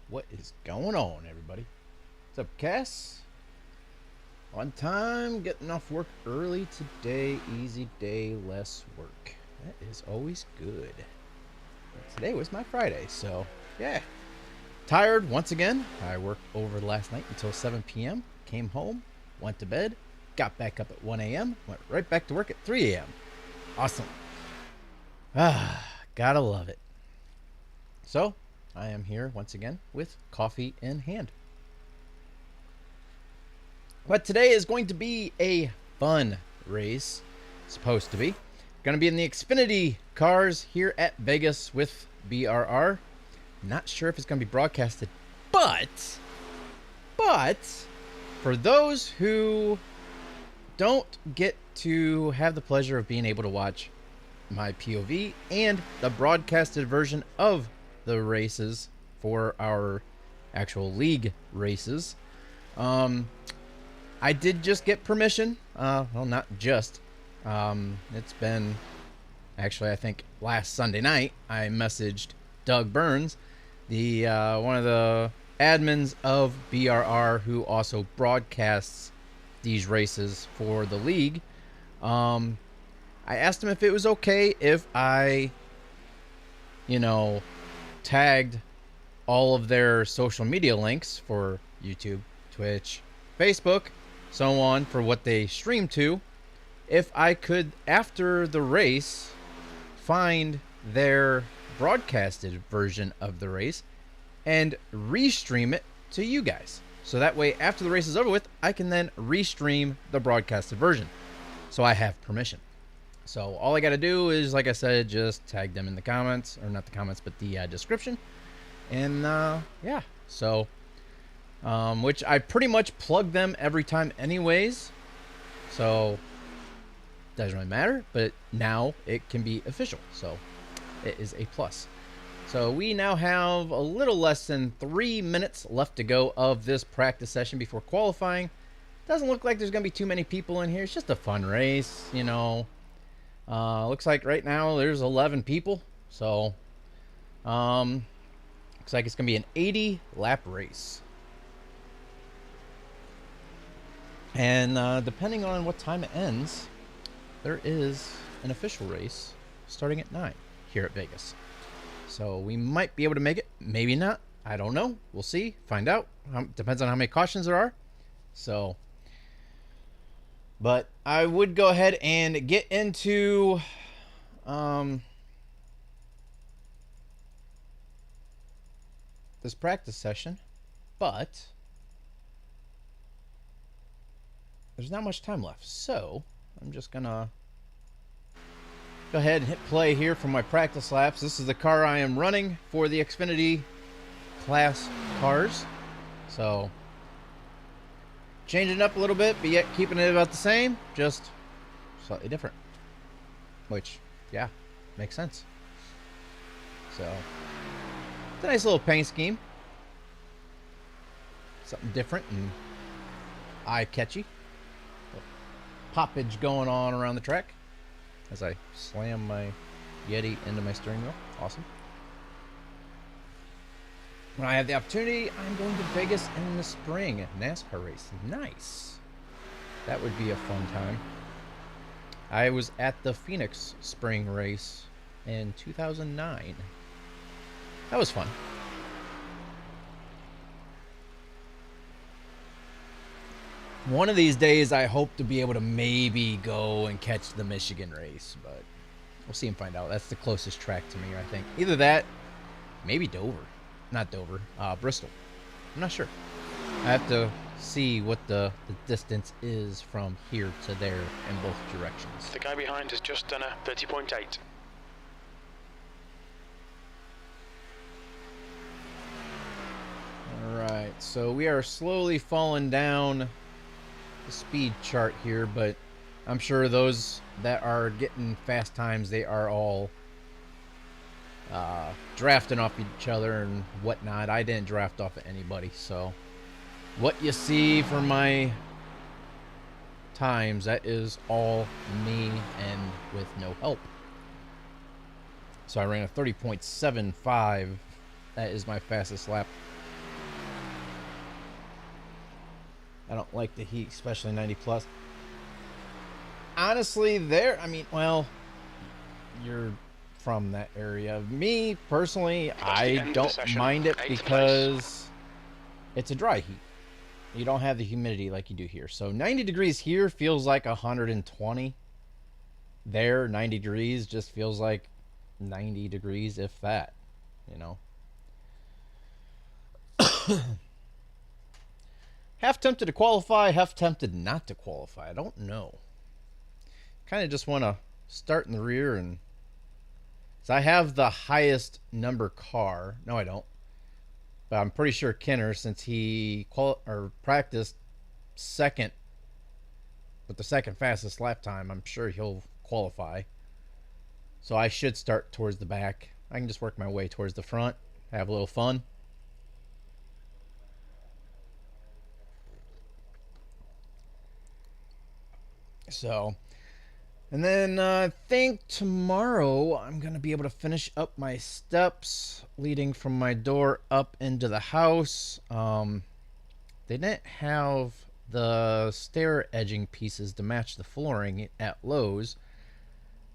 What is going on, everybody? What's up, Cass? On time, getting off work early today. Easy day, less work. That is always good. Today was my Friday, so yeah. Tired once again. I worked over last night until 7 p.m. Came home, went to bed, got back up at 1 a.m., went right back to work at 3 a.m. Awesome. Gotta love it. So, I am here once again with coffee in hand. But today is going to be a fun race. Supposed to be. Going to be in the Xfinity cars here at Vegas with BRR. Not sure if it's going to be broadcasted, but for those who don't get to have the pleasure of being able to watch my POV and the broadcasted version of the races for our actual league races, I did just get permission. Well, not just. It's been actually, I think last Sunday night, I messaged Doug Burns, the one of the admins of BRR, who also broadcasts these races for the league. I asked him if it was okay if I, tagged all of their social media links for YouTube, Twitch, Facebook, so on, for what they stream to, if I could, after the race, find their broadcasted version of the race and restream it to you guys. So that way, after the race is over with, I can then restream the broadcasted version. So I have permission. So all I got to do is, like I said, just tag them in the comments, or not the comments, but the description. And yeah, so which I pretty much plug them every time anyways. So doesn't really matter, but now it can be official. So it is a plus. So we now have a little less than 3 minutes left to go of this practice session before qualifying. Doesn't look like there's going to be too many people in here. It's just a fun race, you know. Looks like right now there's 11 people. So looks like it's going to be an 80 lap race. And depending on what time it ends, there is an official race starting at 9 here at Vegas. So we might be able to make it, maybe not. I don't know. We'll see. Find out. Depends on how many cautions there are. So, but I would go ahead and get into this practice session, but there's not much time left. So I'm just gonna go ahead and hit play here for my practice laps. This is the car I am running for the Xfinity class cars. So changing it up a little bit, but yet keeping it about the same, just slightly different. Which, yeah, makes sense. So it's a nice little paint scheme. Something different and eye-catchy. Poppage going on around the track as I slam my Yeti into my steering wheel. Awesome. When I have the opportunity, I'm going to Vegas in the spring. NASCAR race. Nice. That would be a fun time. I was at the Phoenix spring race in 2009. That was fun. One of these days, I hope to be able to maybe go and catch the Michigan race, but we'll see and find out. That's the closest track to me, I think. Either that, maybe Dover. Not Dover, Bristol. I'm not sure. I have to see what the distance is from here to there in both directions. The guy behind has just done a 30.8. Alright, so we are slowly falling down the speed chart here, but I'm sure those that are getting fast times, they are all drafting off each other and whatnot. I didn't draft off of anybody, so what you see for my times, that is all me and with no help. So I ran a 30.75. That is my fastest lap. I don't like the heat, especially 90 plus. Honestly, I mean, well, you're from that area. Me, personally, I don't mind it because it's a dry heat. You don't have the humidity like you do here. So 90 degrees here feels like 120. There, 90 degrees just feels like 90 degrees, if that, you know. Half tempted to qualify, half tempted not to qualify. I don't know. Kind of just want to start in the rear, and so I have the highest number car. No, I don't. But I'm pretty sure Kenner, since he practiced second with the second fastest lap time, I'm sure he'll qualify. So I should start towards the back. I can just work my way towards the front, have a little fun. So, and then I think tomorrow I'm going to be able to finish up my steps leading from my door up into the house. They didn't have the stair edging pieces to match the flooring at Lowe's.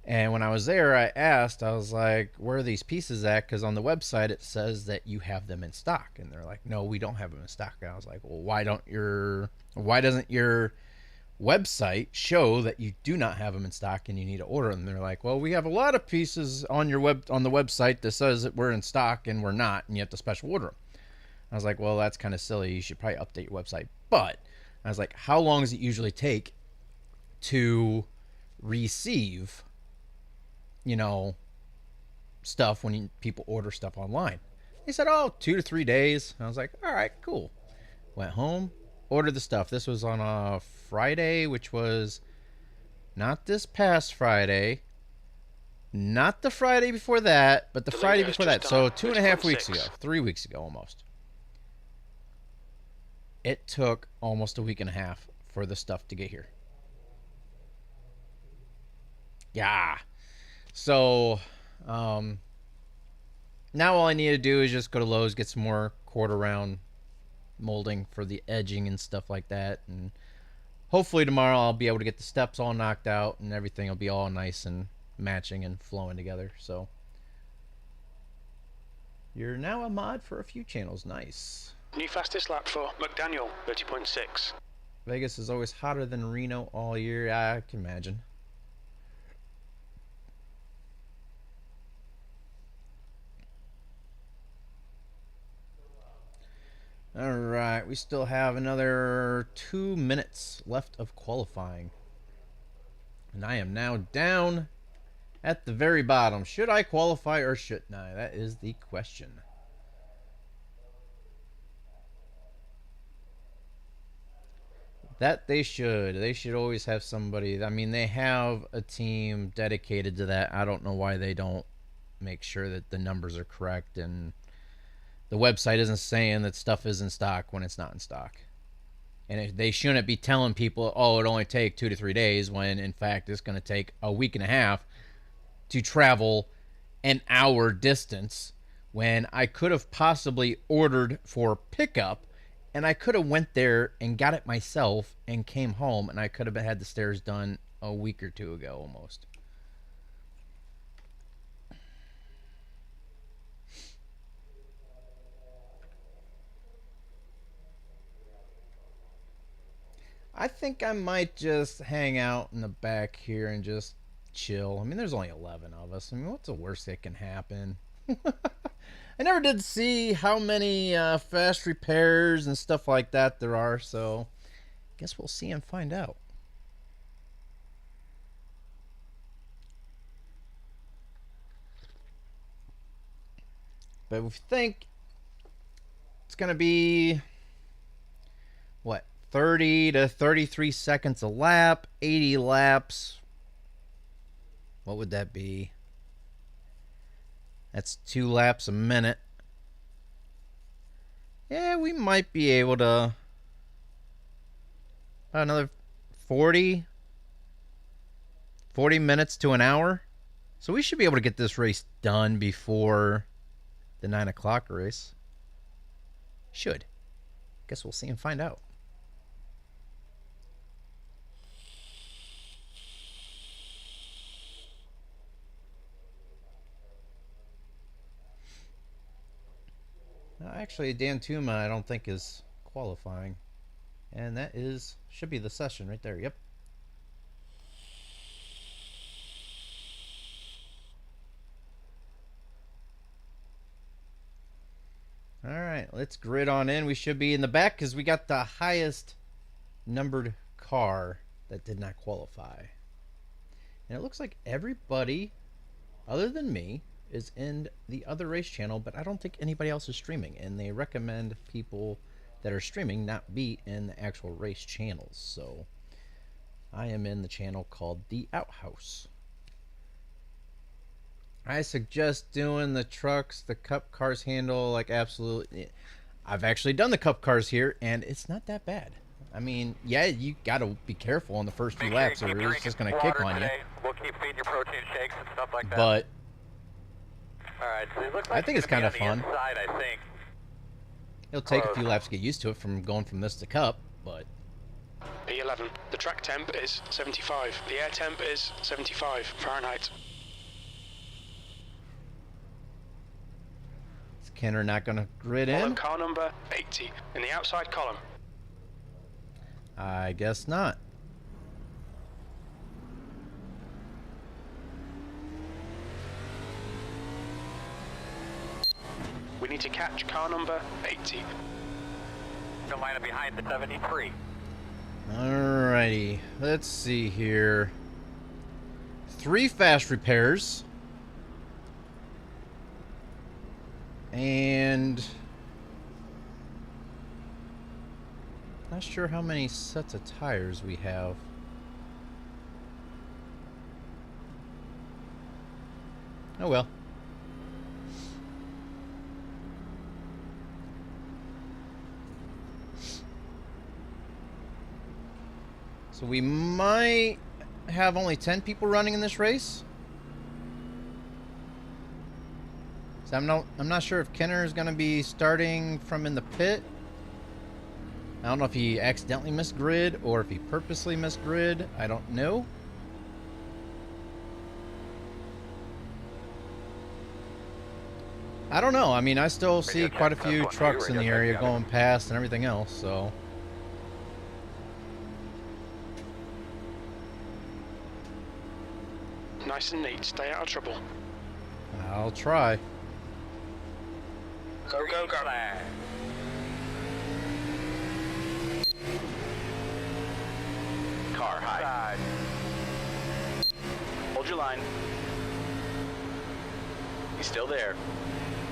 And when I was there, I asked, I was like, where are these pieces at? Because on the website, it says that you have them in stock. And they're like, no, we don't have them in stock. And I was like, well, why doesn't your website show that you do not have them in stock and you need to order them? And they're like, well, we have a lot of pieces on the website that says that we're in stock and we're not, and you have to special order them. I was like, well, that's kind of silly. You should probably update your website. But I was like, how long does it usually take to receive, stuff when people order stuff online? He said, oh, 2 to 3 days. I was like, all right, cool. Went home, ordered the stuff. This was on a Friday, which was not this past Friday, not the Friday before that, but the Friday before that. So 2.5 weeks ago, 3 weeks ago almost. It took almost a week and a half for the stuff to get here. Yeah. So now all I need to do is just go to Lowe's, get some more quarter round molding for the edging and stuff like that, and hopefully tomorrow I'll be able to get the steps all knocked out and everything will be all nice and matching and flowing together. So you're now a mod for a few channels. Nice. New fastest lap for McDaniel, 30.6. Vegas is always hotter than Reno all year. I can imagine. All right, we still have another 2 minutes left of qualifying. And I am now down at the very bottom. Should I qualify or shouldn't I? That is the question. That they should. They should always have somebody. I mean, they have a team dedicated to that. I don't know why they don't make sure that the numbers are correct and the website isn't saying that stuff is in stock when it's not in stock. And they shouldn't be telling people, oh, it only take 2 to 3 days, when in fact it's going to take a week and a half to travel an hour distance, when I could have possibly ordered for pickup and I could have went there and got it myself and came home, and I could have had the stairs done a week or two ago almost. I think I might just hang out in the back here and just chill. I mean, there's only 11 of us. I mean, what's the worst that can happen? I never did see how many fast repairs and stuff like that there are, so guess we'll see and find out. But we think it's going to be, what, 30 to 33 seconds a lap, 80 laps. What would that be? That's 2 laps a minute. Yeah, we might be able to. Another 40 minutes to an hour. So we should be able to get this race done before the 9 o'clock race. Should. Guess we'll see and find out. Actually, Dan Tuma I don't think is qualifying. And that should be the session right there. Yep. All right, let's grid on in. We should be in the back because we got the highest numbered car that did not qualify. And it looks like everybody other than me is in the other race channel, but I don't think anybody else is streaming, and they recommend people that are streaming not be in the actual race channels. So I am in the channel called The Outhouse. I suggest doing the trucks, the cup cars handle like absolutely. I've actually done the cup cars here, and it's not that bad. I mean, yeah, you got to be careful on the first few laps, or it's just going to kick on you. We'll keep feeding you protein shakes and stuff like that. But all right, so it looks like I think it's kind of fun. Inside, I think. It'll take a few laps to get used to it from going from this to cup, but P11. The track temp is 75. The air temp is 75 Fahrenheit. is Kenner not going to grid in? Car number 80 in the outside column. I guess not. We need to catch car number 80. The line up behind the 73. Alrighty, let's see here. 3 fast repairs. And not sure how many sets of tires we have. Oh well. So we might have only 10 people running in this race. So I'm not sure if Kenner is going to be starting from in the pit. I don't know if he accidentally missed grid or if he purposely missed grid. I don't know. I don't know. I mean, I still see quite a few trucks in the area going past and everything else, so. Nice and neat, stay out of trouble. I'll try. Go, go, go. Car high. Hold your line. He's still there.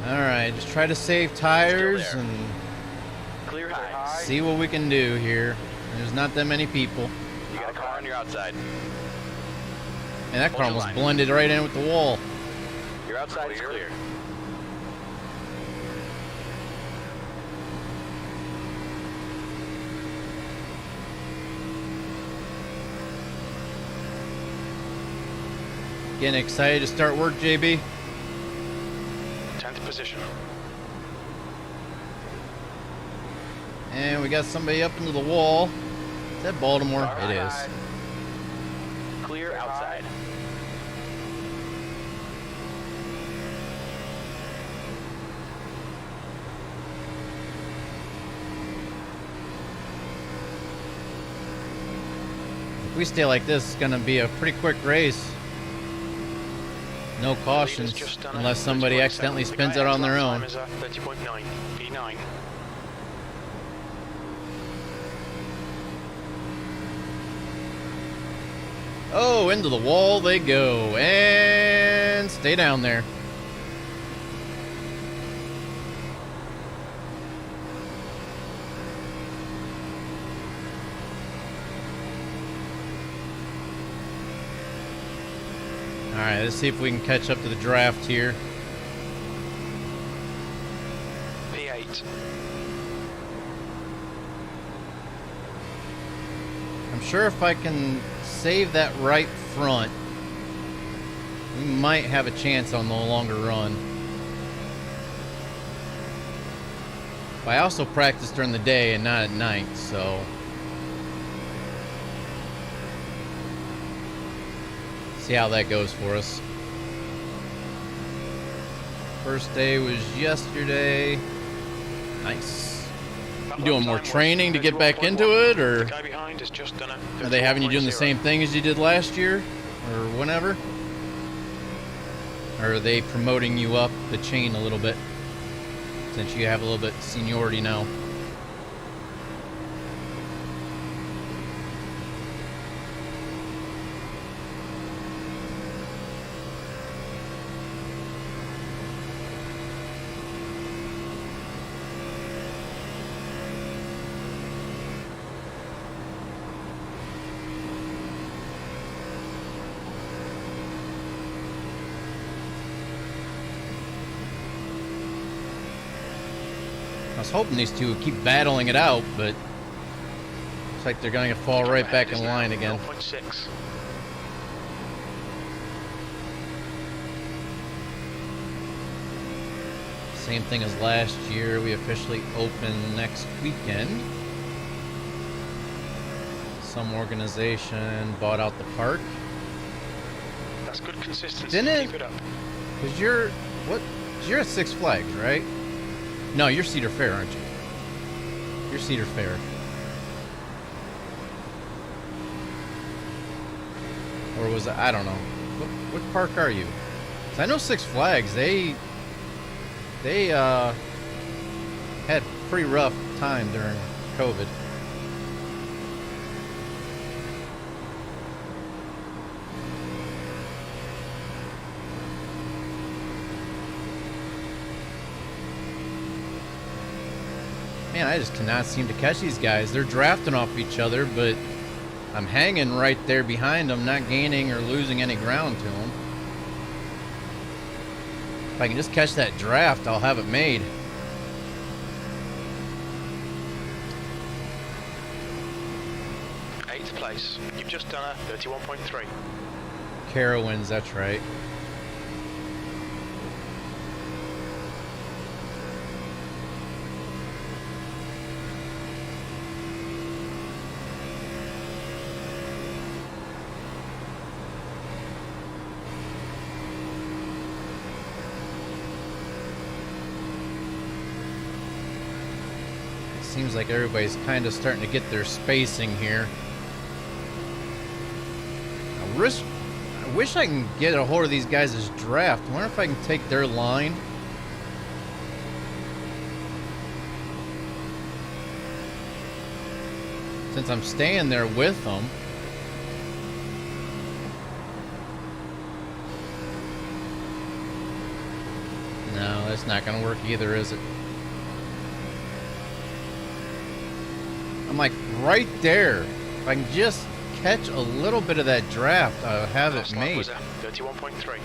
Alright, just try to save tires and Clear high. see what we can do here. There's not that many people. You got a car on your outside. And that car almost blended right in with the wall. Your outside is clear. Getting excited to start work, JB? 10th position. And we got somebody up into the wall. Is that Baltimore? It is. Clear outside. If we stay like this, it's going to be a pretty quick race. No cautions, unless somebody accidentally spins out on their own. 30.9, P9. Oh, into the wall they go. And stay down there. Alright, let's see if we can catch up to the draft here. P8. I'm sure if I can save that right front, we might have a chance on the longer run. But I also practice during the day and not at night, so see how that goes for us. First day was yesterday. Nice. You doing more training to get back into it, or The guy behind has just done a are they having you doing the 51.0. same thing as you did last year or whenever? Or are they promoting you up the chain a little bit since you have a little bit of seniority now? I was hoping these two would keep battling it out, but looks like they're going to fall right back in line again. 0.6. Same thing as last year. We officially open next weekend. Some organization bought out the park. That's good consistency. Didn't Keep it up. Cause you're at Six Flags, right? No, you're Cedar Fair, aren't you? You're Cedar Fair. Or was it? I don't know. What park are you? 'Cause I know Six Flags. They They had a pretty rough time during COVID. Man, I just cannot seem to catch these guys. They're drafting off each other, but I'm hanging right there behind them, not gaining or losing any ground to them. If I can just catch that draft, I'll have it made. Eighth place. You've just done a 31.3. Carowinds, that's right. Seems like everybody's kind of starting to get their spacing here. I wish I can get a hold of these guys' draft. I wonder if I can take their line. Since I'm staying there with them. No, that's not going to work either, is it? I'm like right there. If I can just catch a little bit of that draft, I'll have it made. Was 31.3.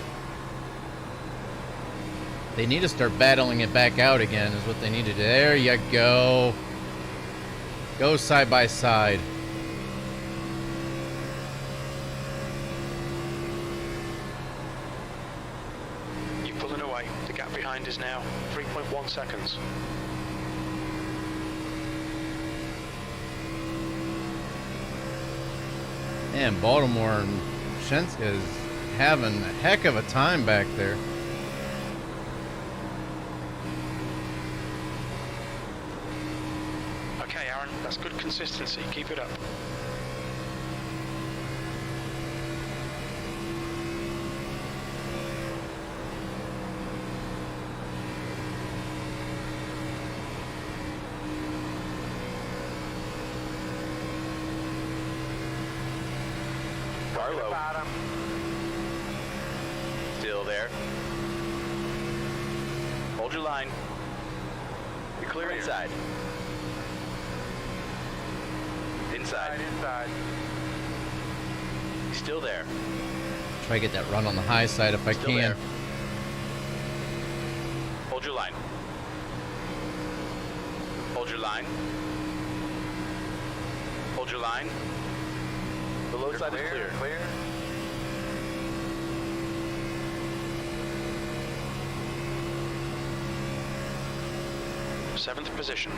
They need to start battling it back out again is what they need to do. There you go. Go side by side. You're pulling away. The gap behind is now 3.1 seconds. Man, Baltimore and Shenska is having a heck of a time back there. Okay, Aaron, that's good consistency. Keep it up. Still there. Hold your line. You're clear inside. Inside. Still there. Try to get that run on the high side if I Still can. there. Hold your line. Hold your line. Hold your line. The low side is clear. Seventh position.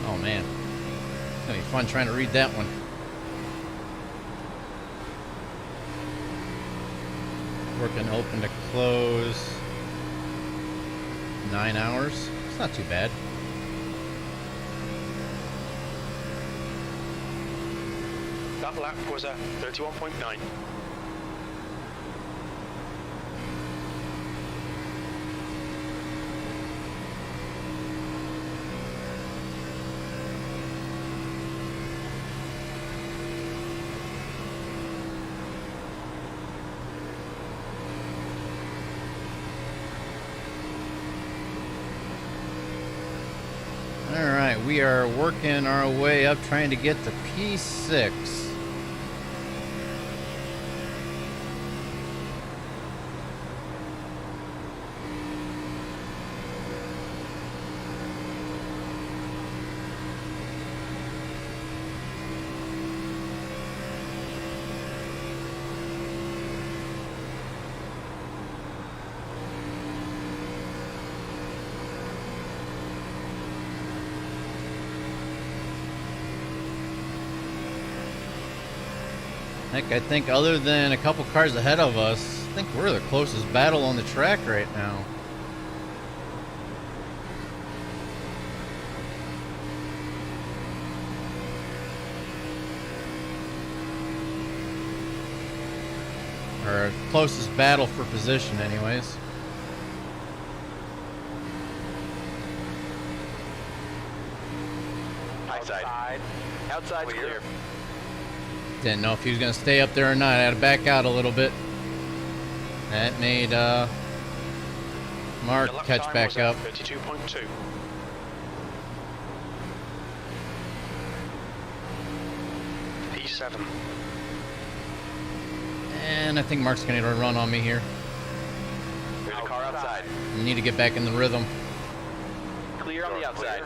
Oh man, it's gonna be fun trying to read that one. Working open to close. 9 hours. It's not too bad. That lap was a 31.9. Alright, we are working our way up trying to get to P6. Heck, I think other than a couple cars ahead of us, I think we're the closest battle on the track right now. Or closest battle for position, anyways. Outside. Outside's clear. Didn't know if he was going to stay up there or not. I had to back out a little bit. That made Mark catch back up. 32.2. P7. And I think Mark's going to run on me here. There's a car outside. I need to get back in the rhythm. Clear on the outside.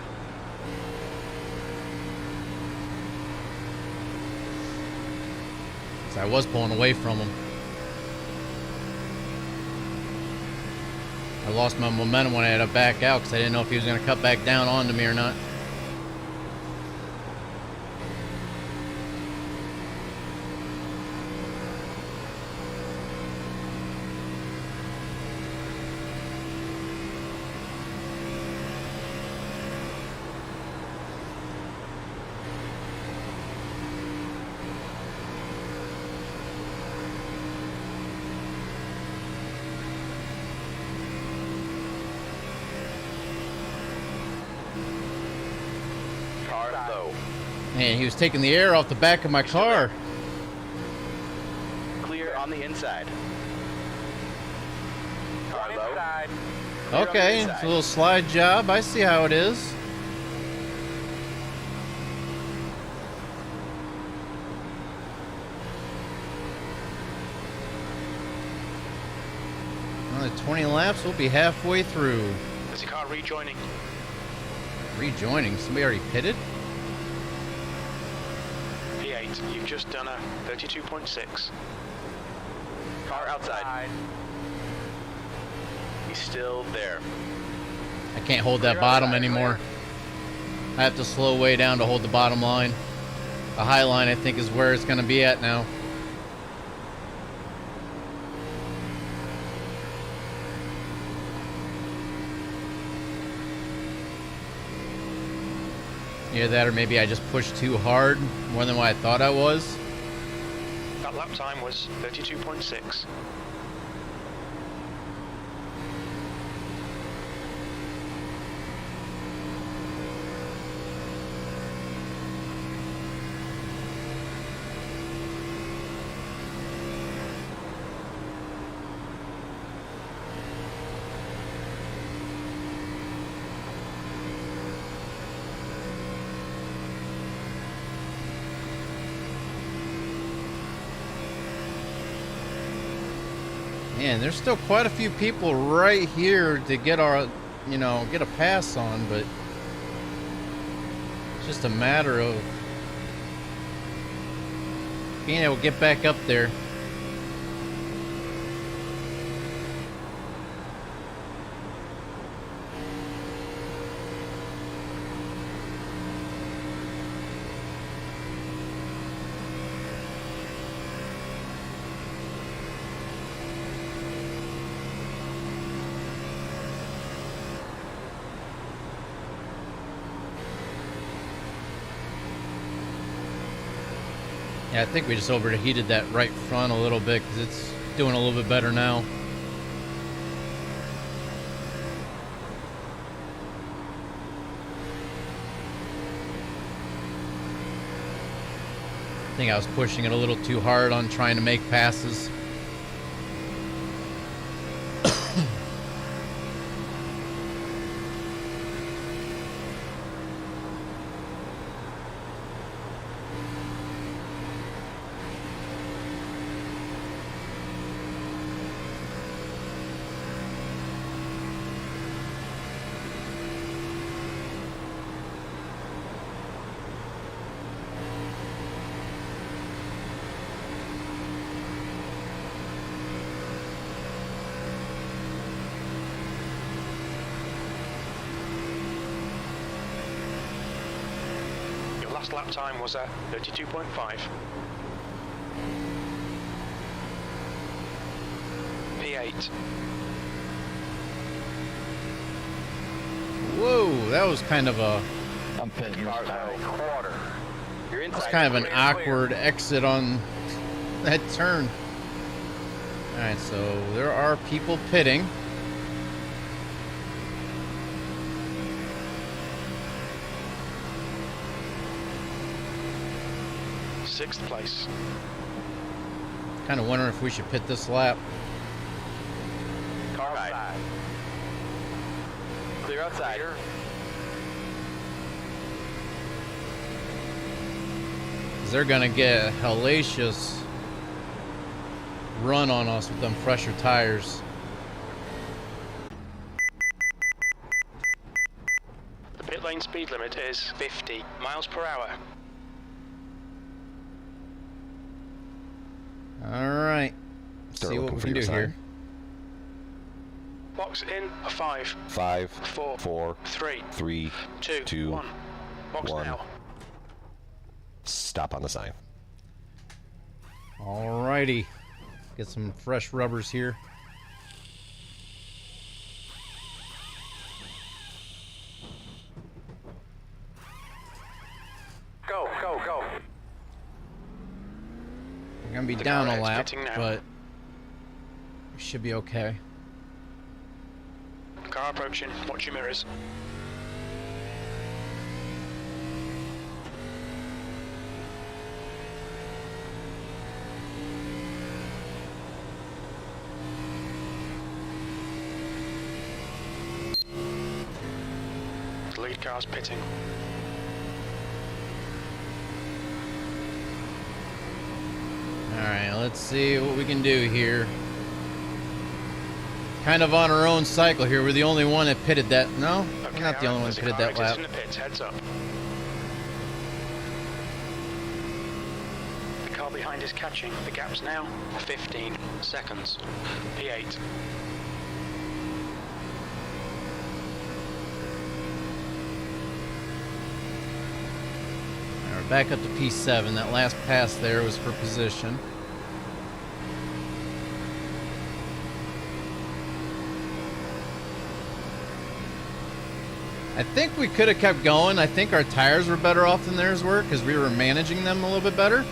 So I was pulling away from him. I lost my momentum when I had to back out because I didn't know if he was going to cut back down onto me or not. Man, he was taking the air off the back of my car. Clear on the inside. Car low. Okay, it's a little slide job. I see how it is. Another 20 laps, we'll be halfway through. There's a car rejoining. Rejoining? Somebody already pitted? P8, you've just done a 32.6. Car outside. He's still there. I can't hold that bottom anymore. I have to slow way down to hold the bottom line. The high line, I think, is where it's going to be at now. Either that or maybe I just pushed too hard, more than what I thought I was. That lap time was 32.6. Man, there's still quite a few people right here to get our, get a pass on, but it's just a matter of being able to get back up there. Yeah, I think we just overheated that right front a little bit because it's doing a little bit better now. I think I was pushing it a little too hard on trying to make passes. Last lap time was at 32.5. P8. Whoa, that was kind of a... I'm pitting quarter. You're inside. That's kind of an awkward exit on that turn. Alright, so there are people pitting. Sixth place. Kind of wondering if we should pit this lap. Car outside. Clear outside. Clear. They're gonna get a hellacious run on us with them fresher tires. The pit lane speed limit is 50 miles per hour. Alright. See what we can do here. Box in a 5. 5, 4, 4, 3, 3, 2, 1. Box 1. now. Stop on the sign. Alrighty. Get some fresh rubbers here. Go, go, go. We're gonna be The down car a lap, exiting now. but we should be okay. Car approaching. Watch your mirrors. The lead car's pitting. Alright, let's see what we can do here. Kind of on our own cycle here. We're the only one that pitted that. No, we're not the only one that pitted that lap. In the pits, heads up. The car behind is catching. The gap's now 15 seconds. P8. We're back up to P7. That last pass there was for position. I think we could have kept going. I think our tires were better off than theirs were because we were managing them a little bit better.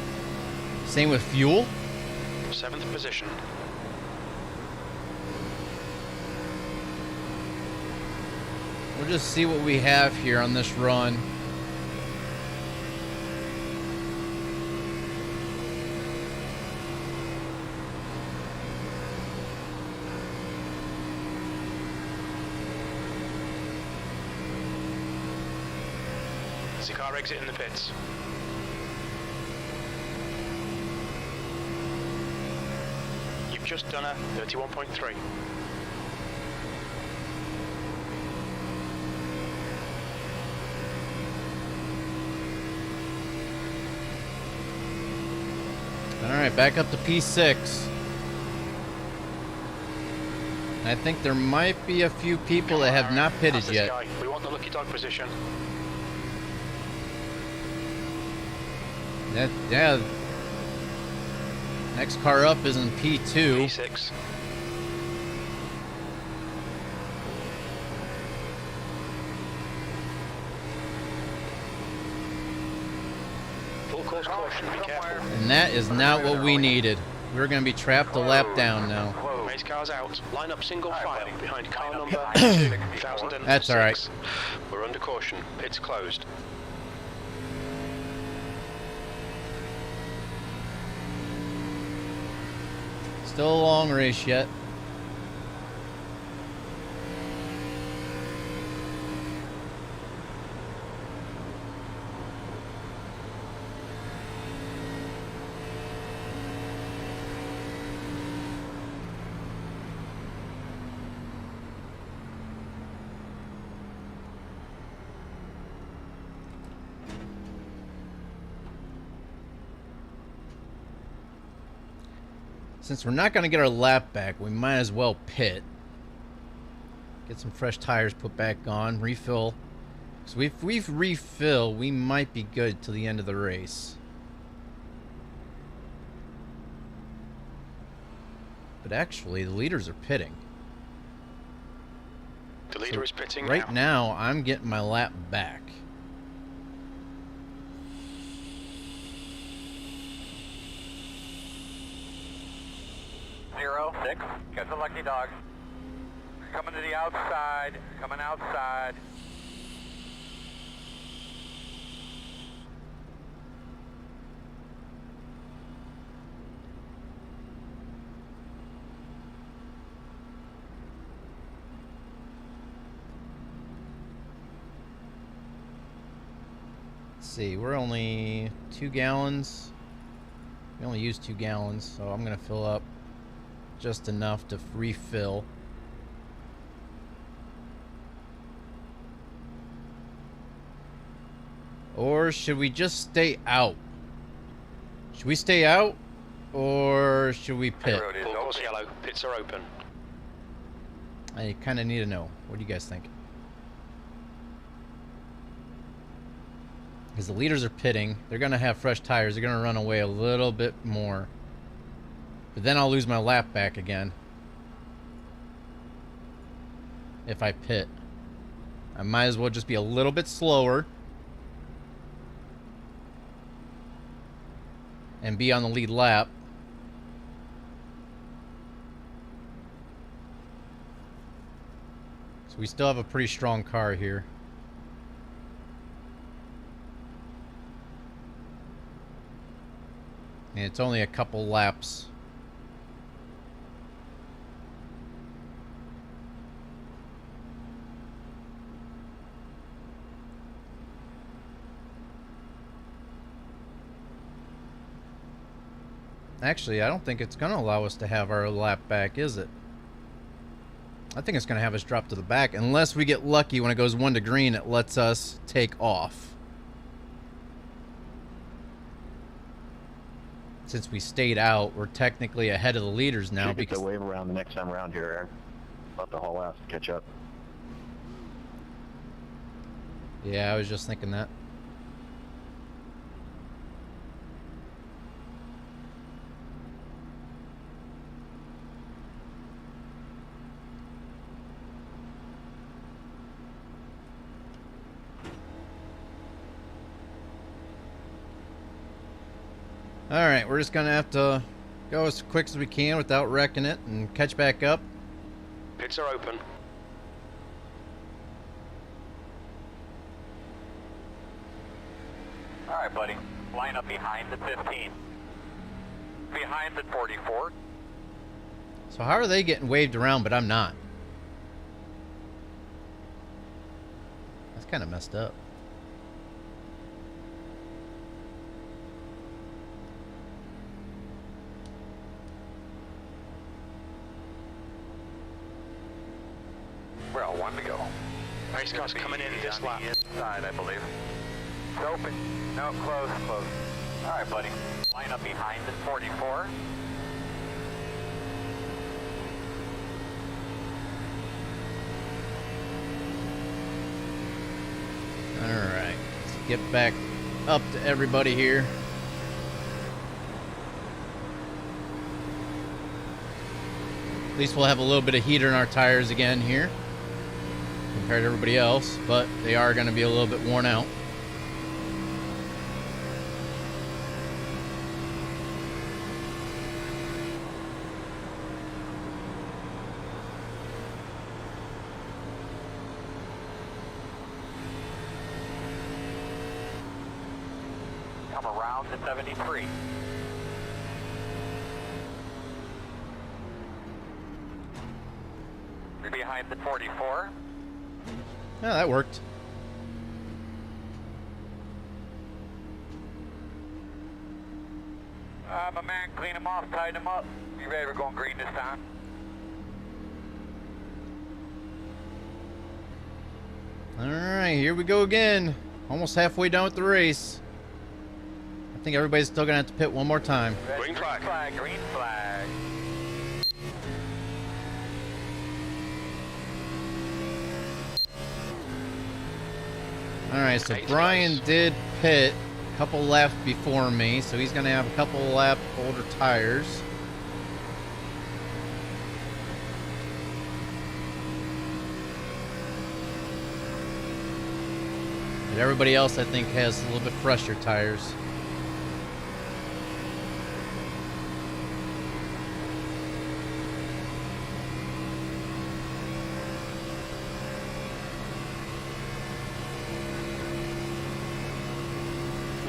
Same with fuel. 7th position. We'll just see what we have here on this run. There's a car exit in the pits. You've just done a 31.3. Alright, back up to P6. I think there might be a few people that have not pitted yet. Guy. We want the lucky dog position. Yeah. Next car up is in P2. P6. Full course caution, be careful. And that is not what we needed. We're going to be trapped a lap down now. Race cars out. Line up single file behind car number 2006. That's alright. We're under caution. Pits closed. Still a long race yet. Since we're not going to get our lap back, we might as well pit. Get some fresh tires put back on, refill. So if we refill, we might be good till the end of the race. But actually, the leaders are pitting. The leader is pitting right now, I'm getting my lap back. 006. Got the lucky dog. Coming to the outside. Coming outside. Let's see, we're only 2 gallons. We only use 2 gallons, so I'm gonna fill up just enough to refill. Or should we just stay out? Should we stay out, or should we pit? Road is Full course open. yellow. Pits are open. I kind of need to know. What do you guys think? Because the leaders are pitting. They're going to have fresh tires. They're going to run away a little bit more. But then I'll lose my lap back again. If I pit. I might as well just be a little bit slower. And be on the lead lap. So we still have a pretty strong car here. And it's only a couple laps. Actually, I don't think it's going to allow us to have our lap back, is it? I think it's going to have us drop to the back. Unless we get lucky when it goes 1 to green, it lets us take off. Since we stayed out, we're technically ahead of the leaders now. Should get Because the wave around the next time around here, Aaron. Let the whole ass catch up. yeah, I was just thinking that. Alright, we're just going to have to go as quick as we can without wrecking it and catch back up. Pits are open. All right, buddy. Line up behind the 15. Behind the 44. So how are they getting waved around, but I'm not? That's kind of messed up. We're all 1 to go. Race car's coming in this on lap. the inside, I believe. It's open. No, close, close. All right, buddy. Line up behind the 44. Alright, let's get back up to everybody here. At least we'll have a little bit of heater in our tires again here compared to everybody else, but they are going to be a little bit worn out. Come around the 73. You're behind the 44. Yeah, that worked. My man, clean him off, tighten him up. You ready? We're going green this time. Alright, here we go again. Almost halfway down with the race. I think everybody's still going to have to pit one more time. Green flag. Green flag, green flag. Alright, so Eight Brian laps. did pit a couple laps before me, so he's going to have a couple lap older tires. But everybody else, I think, has a little bit fresher tires.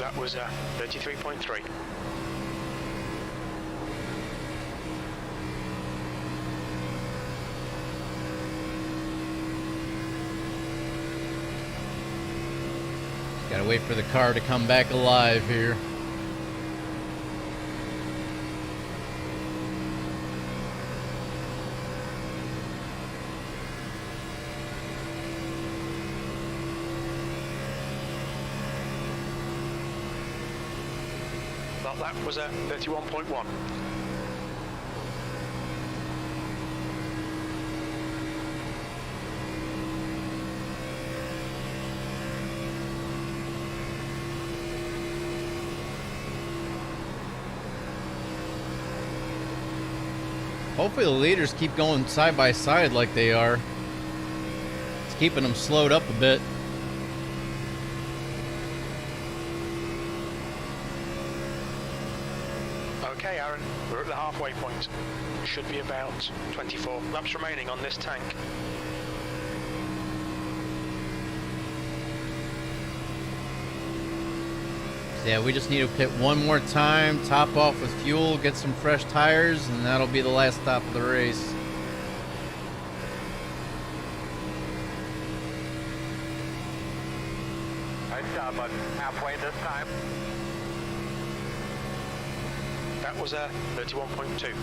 That was 33.3. Gotta wait for the car to come back alive here. That lap was 31.1. Hopefully the leaders keep going side by side like they are. It's keeping them slowed up a bit. Okay, Aaron, we're at the halfway point. Should be about 24 laps remaining on this tank. So yeah, we just need to pit one more time, top off with fuel, get some fresh tires, and that'll be the last stop of the race. Nice job, bud. Halfway this time. That was 31.2.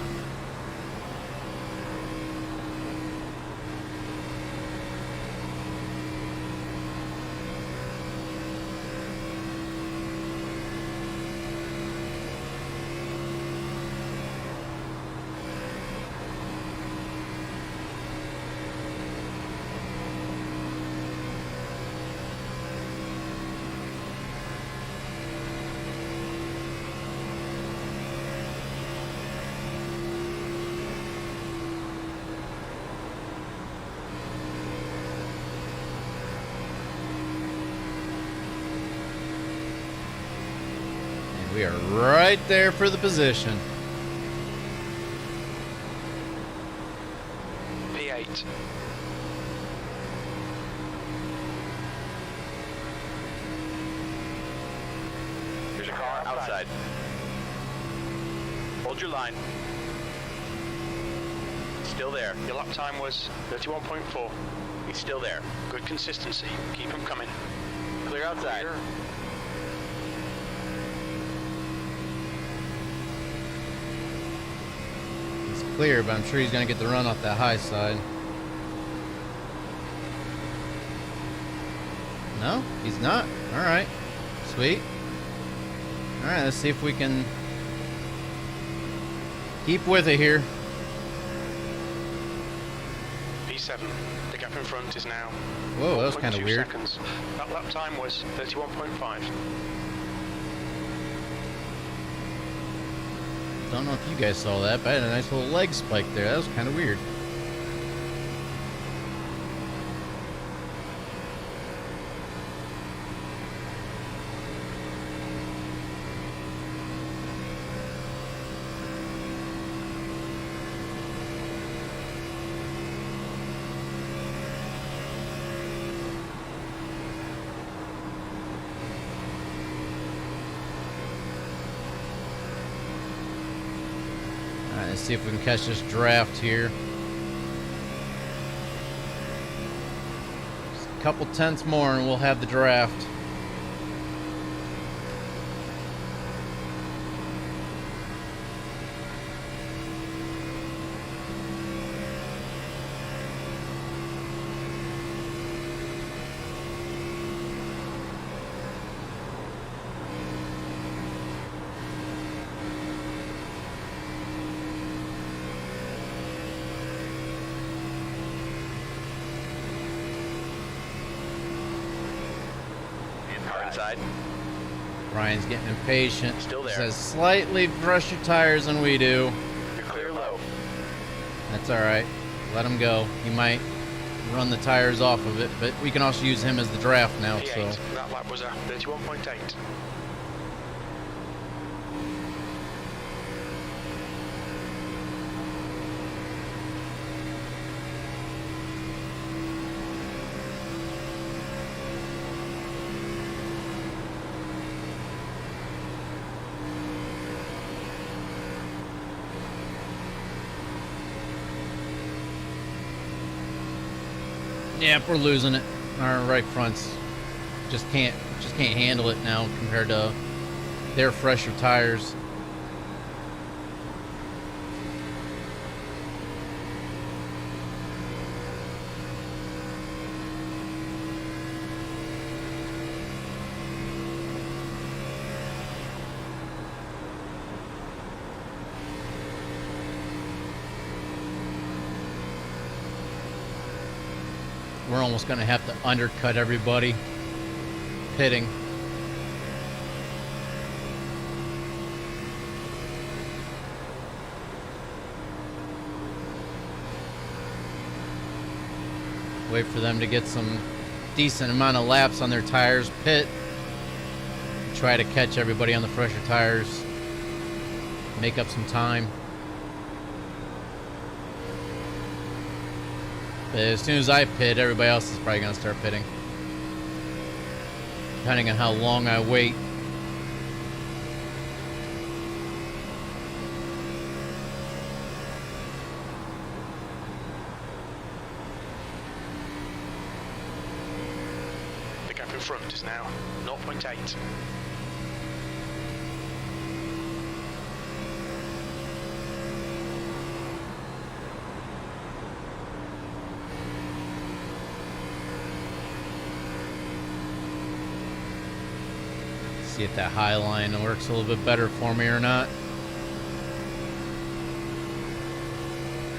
We are right there for the position. P8. Here's your car outside. Hold your line. Still there. Your lap time was 31.4. He's still there. Good consistency. Keep them coming. Clear outside. It's clear, but I'm sure he's going to get the run off that high side. No, he's not. All right. Sweet. All right, let's see if we can keep with it here. P7. The gap in front is now Whoa, that was kind of 1.2 weird. seconds. That lap time was 31.5. Don't know if you guys saw that, but I had a nice little leg spike there. That was kind of weird. Alright, let's see if we can catch this draft here. Just a couple tenths more and we'll have the draft. Car inside. Ryan's getting impatient. Still there. Says slightly fresher tires than we do. You're clear low. That's alright. Let him go. He might run the tires off of it, but we can also use him as the draft now, P8. so. That lap was 31.8. Yep, we're losing it. Our right fronts just can't handle it now compared to their fresher tires. We're almost going to have to undercut everybody pitting. Wait for them to get some decent amount of laps on their tires, pit, try to catch everybody on the fresher tires, make up some time. But as soon as I pit, everybody else is probably going to start pitting. Depending on how long I wait. The gap in front is now 0.8. See if that high line works a little bit better for me or not.